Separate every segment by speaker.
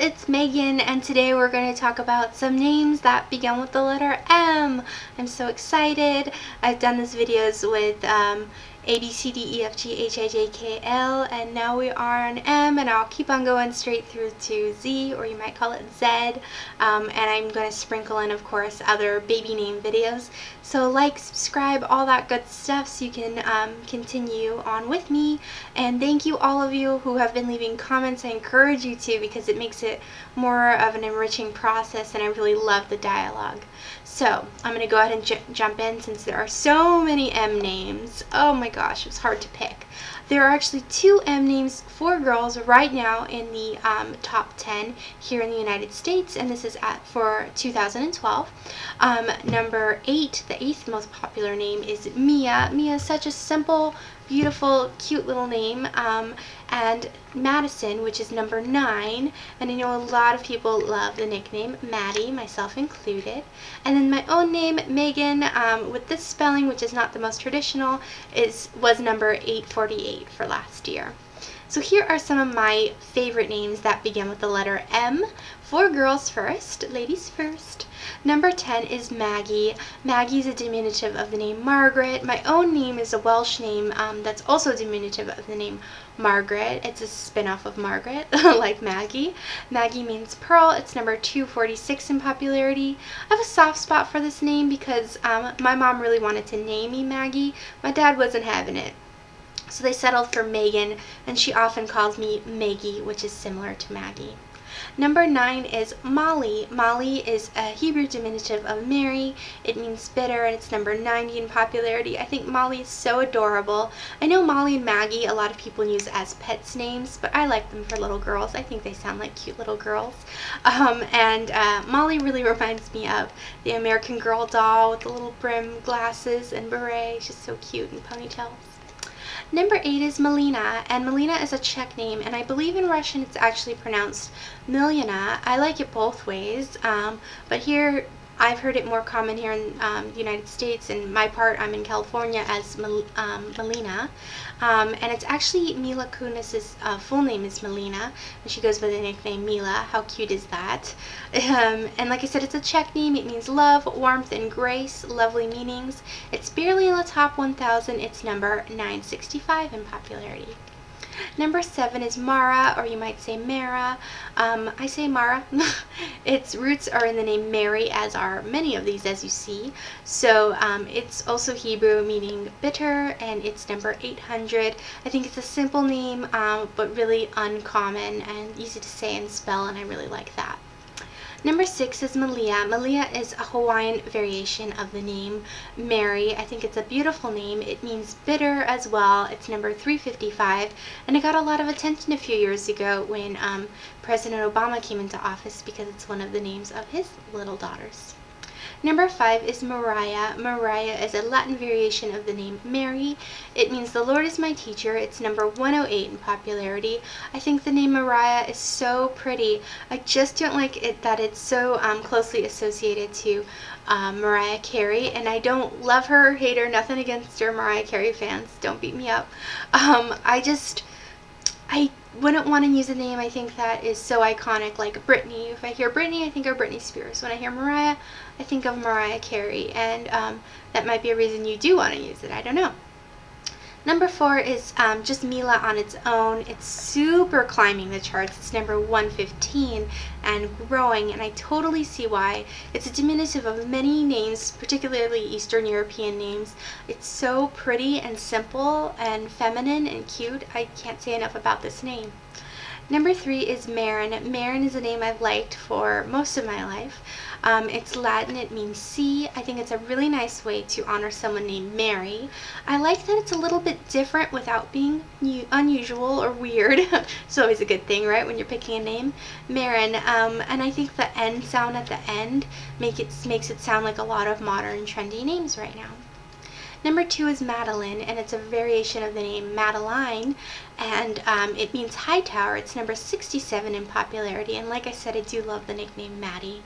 Speaker 1: it's Megan, and today we're going to talk about some names that begin with the letter M. I'm so excited. I've done these videos with A, B, C, D, E, F, G, H, I, J, K, L, and now we are on M, and I'll keep on going straight through to Z, or you might call it Z, and I'm going to sprinkle in, of course, other baby name videos. So like, subscribe, all that good stuff so you can continue on with me, and thank you all of you who have been leaving comments. I encourage you to, because it makes it more of an enriching process, and I really love the dialogue. So I'm going to go ahead and jump in since there are so many M names. Oh my gosh, it's hard to pick. There are actually 2 M names for girls right now in the top 10 here in the United States, and this is for 2012. Number 8, the 8th most popular name is Mia. Mia is such a simple, beautiful, cute little name. And Madison, which is number 9, and I know a lot of people love the nickname Maddie, myself included. And then my own name, Megan, with this spelling, which is not the most traditional, was number 848 for last year. So here are some of my favorite names that begin with the letter M. For girls first, ladies first. Number 10 is Maggie. Maggie is a diminutive of the name Margaret. My own name is a Welsh name that's also diminutive of the name Margaret. It's a spin-off of Margaret, like Maggie. Maggie means pearl. It's number 246 in popularity. I have a soft spot for this name because my mom really wanted to name me Maggie. My dad wasn't having it. So they settled for Megan, and she often calls me Maggie, which is similar to Maggie. Number 9 is Molly. Molly is a Hebrew diminutive of Mary. It means bitter, and it's number 90 in popularity. I think Molly is so adorable. I know Molly and Maggie a lot of people use as pets names, but I like them for little girls. I think they sound like cute little girls. Molly really reminds me of the American Girl doll with the little brim glasses and beret. She's so cute in ponytails. Number 8 is Milena, and Milena is a Czech name, and I believe in Russian it's actually pronounced Milena. I like it both ways, but here I've heard it more common here in the United States. In my part, I'm in California, as Milena, and it's actually Mila Kunis's full name is Milena, and she goes by the nickname Mila. How cute is that? And like I said, it's a Czech name. It means love, warmth, and grace, lovely meanings. It's barely in the top 1,000. It's number 965 in popularity. Number 7 is Mara, or you might say Mara. I say Mara. Its roots are in the name Mary, as are many of these, as you see. So it's also Hebrew, meaning bitter, and it's number 800. I think it's a simple name, but really uncommon and easy to say and spell, and I really like that. Number 6 is Malia. Malia is a Hawaiian variation of the name Mary. I think it's a beautiful name. It means bitter as well. It's number 355, and it got a lot of attention a few years ago when President Obama came into office because it's one of the names of his little daughters. Number 5 is Mariah. Mariah is a Latin variation of the name Mary. It means the Lord is my teacher. It's number 108 in popularity. I think the name Mariah is so pretty. I just don't like it that it's so closely associated to Mariah Carey, and I don't love her or hate her. Nothing against her, Mariah Carey fans. Don't beat me up. I wouldn't want to use a name I think that is so iconic, like Britney. If I hear Britney, I think of Britney Spears. When I hear Mariah, I think of Mariah Carey, and that might be a reason you do want to use it. I don't know. Number 4 is just Mila on its own. It's super climbing the charts. It's number 115 and growing, and I totally see why. It's a diminutive of many names, particularly Eastern European names. It's so pretty and simple and feminine and cute. I can't say enough about this name. Number 3 is Maren. Maren is a name I've liked for most of my life. It's Latin. It means sea. I think it's a really nice way to honor someone named Mary. I like that it's a little bit different without being unusual or weird. It's always a good thing, right, when you're picking a name. Maren. And I think the N sound at the end makes it sound like a lot of modern trendy names right now. Number 2 is Madelyn, and it's a variation of the name Madeline, and it means high tower. It's number 67 in popularity, and like I said, I do love the nickname Maddie.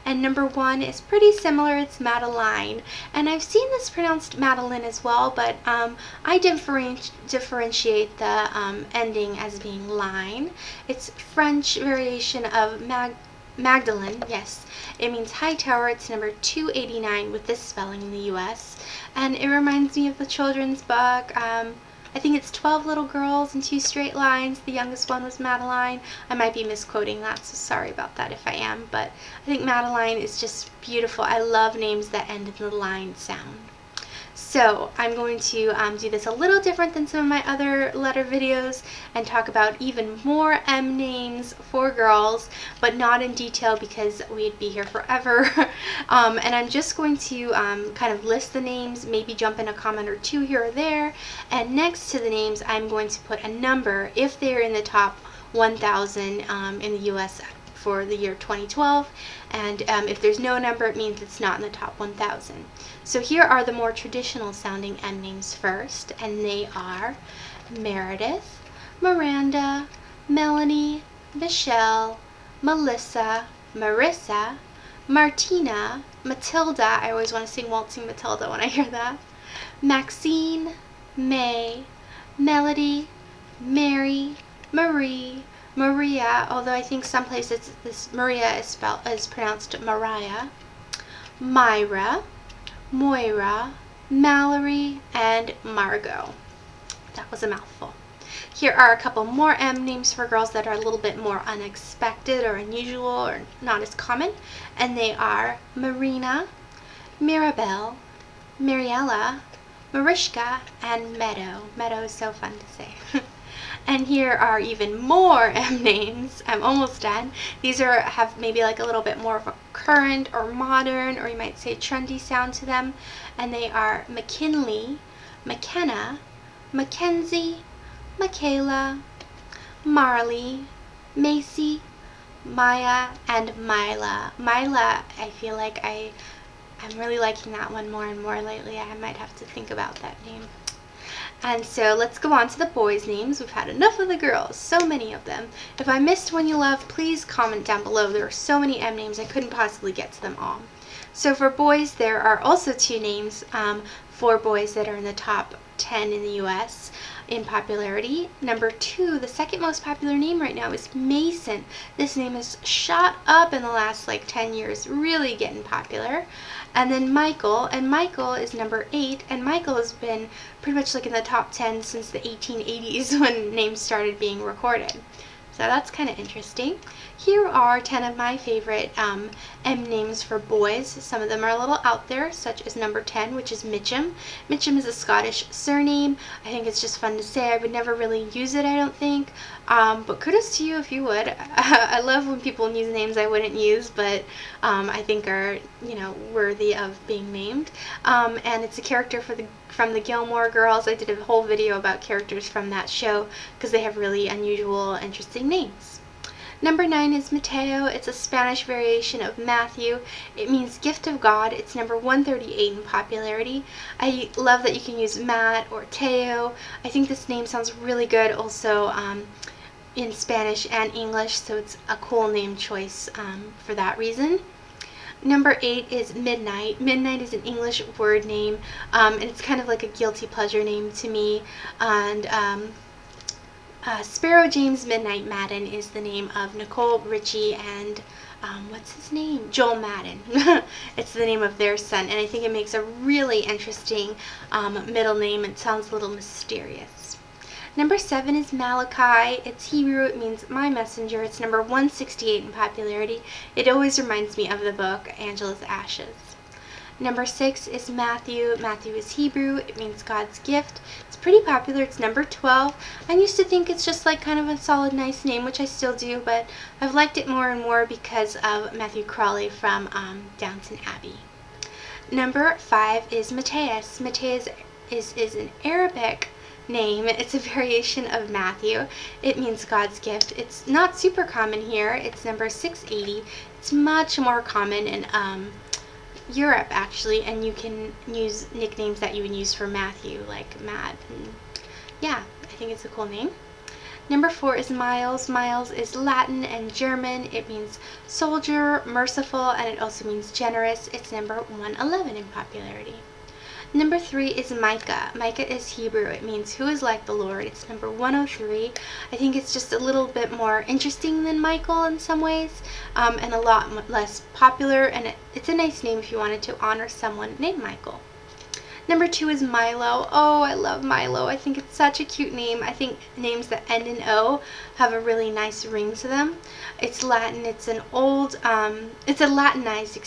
Speaker 1: And number 1 is pretty similar, it's Madeline. And I've seen this pronounced Madelyn as well, but I differentiate the ending as being line. It's French variation of Magdalene, yes. It means high tower. It's number 289 with this spelling in the US. And it reminds me of the children's book. I think it's 12 little girls in 2 straight lines. The youngest one was Madeline. I might be misquoting that, so sorry about that if I am. But I think Madeline is just beautiful. I love names that end in the line sound. So I'm going to do this a little different than some of my other letter videos and talk about even more M names for girls, but not in detail because we'd be here forever. And I'm just going to kind of list the names, maybe jump in a comment or 2 here or there, and next to the names I'm going to put a number if they're in the top 1,000 in the US for the year 2012, and if there's no number, it means it's not in the top 1,000. So here are the more traditional sounding M names first, and they are Meredith, Miranda, Melanie, Michelle, Melissa, Marissa, Martina, Matilda, I always want to sing Waltzing Matilda when I hear that, Maxine, May, Melody, Mary, Marie, Maria, although I think some places this Maria is pronounced Mariah, Myra, Moira, Mallory, and Margot. That was a mouthful. Here are a couple more M names for girls that are a little bit more unexpected or unusual or not as common, and they are Marina, Mirabelle, Mariella, Mariska, and Meadow. Meadow is so fun to say. And here are even more M names. I'm almost done. These have maybe like a little bit more of a current or modern, or you might say trendy sound to them. And they are McKinley, McKenna, Mackenzie, Makayla, Marley, Maci, Maya, and Myla. Myla, I feel like I'm really liking that one more and more lately. I might have to think about that name. And so let's go on to the boys' names. We've had enough of the girls, so many of them. If I missed one you love, please comment down below. There are so many M names, I couldn't possibly get to them all. So for boys, there are also 2 names for boys that are in the top 10 in the US in popularity. Number 2, the second most popular name right now, is Mason. This name has shot up in the last like 10 years, really getting popular. And then Michael, and Michael is number 8, and Michael has been pretty much like in the top 10 since the 1880s when names started being recorded. So that's kind of interesting. Here are 10 of my favorite M names for boys. Some of them are a little out there, such as number 10, which is Mitchum. Mitchum is a Scottish surname. I think it's just fun to say. I would never really use it, I don't think. But kudos to you if you would. I love when people use names I wouldn't use, but I think are, worthy of being named. And it's a character from the Gilmore Girls. I did a whole video about characters from that show because they have really unusual, interesting names. Number 9 is Mateo. It's a Spanish variation of Matthew. It means gift of God. It's number 138 in popularity. I love that you can use Matt or Teo. I think this name sounds really good also in Spanish and English, so it's a cool name choice for that reason. Number 8 is Midnight. Midnight is an English word name, and it's kind of like a guilty pleasure name to me. And Sparrow James Midnight Madden is the name of Nicole Richie and what's his name? Joel Madden. It's the name of their son, and I think it makes a really interesting middle name. It sounds a little mysterious. Number 7 is Malachi. It's Hebrew. It means my messenger. It's number 168 in popularity. It always reminds me of the book Angela's Ashes. Number 6 is Matthew. Matthew is Hebrew. It means God's gift. It's pretty popular. It's number 12. I used to think it's just like kind of a solid, nice name, which I still do, but I've liked it more and more because of Matthew Crawley from Downton Abbey. Number 5 is Matthias. Matthias is an Arabic name. It's a variation of Matthew. It means God's gift. It's not super common here. It's number 680. It's much more common in Europe actually, and you can use nicknames that you would use for Matthew, like Matt. And yeah, I think it's a cool name. Number 4 is Miles. Miles is Latin and German. It means soldier, merciful, and it also means generous. It's number 111 in popularity. Number 3 is Micah. Micah is Hebrew. It means who is like the Lord. It's number 103. I think it's just a little bit more interesting than Michael in some ways, and a lot less popular, and it's a nice name if you wanted to honor someone named Michael. Number 2 is Milo. Oh, I love Milo. I think it's such a cute name. I think names that end in O have a really nice ring to them. It's Latin. It's an old, it's a Latinized,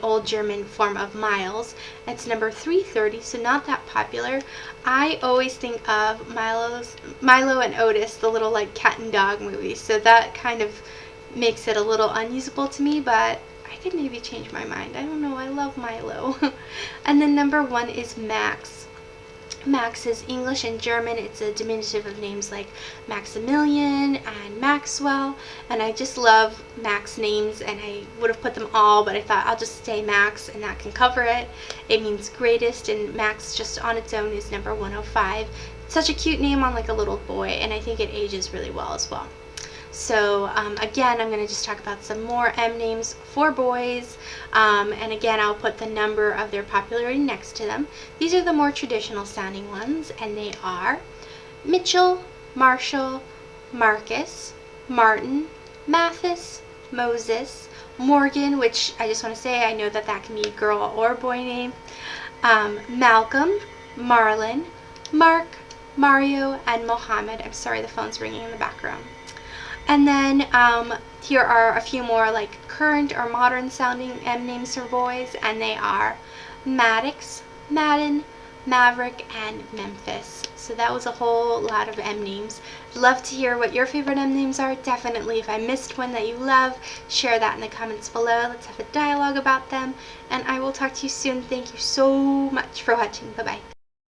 Speaker 1: old German form of Miles. It's number 330, so not that popular. I always think of Milo and Otis, the little like cat and dog movies, so that kind of makes it a little unusable to me, but I could maybe change my mind. I don't know. I love Milo. And then number 1 is Max. Max is English and German. It's a diminutive of names like Maximilian and Maxwell. And I just love Max names, and I would have put them all, but I thought I'll just say Max and that can cover it. It means greatest, and Max just on its own is number 105. It's such a cute name on like a little boy, and I think it ages really well as well. So again, I'm going to just talk about some more M names for boys, and again, I'll put the number of their popularity next to them. These are the more traditional sounding ones, and they are Mitchell, Marshall, Marcus, Martin, Mathis, Moses, Morgan, which I just want to say I know that that can be a girl or boy name, Malcolm, Marlin, Mark, Mario, and Mohammed. I'm sorry, the phone's ringing in the background. And then here are a few more like current or modern sounding M names for boys, and they are Maddox, Madden, Maverick, and Memphis. So that was a whole lot of M names. Love to hear what your favorite M names are. Definitely, if I missed one that you love, share that in the comments below. Let's have a dialogue about them, and I will talk to you soon. Thank you so much for watching. Bye-bye.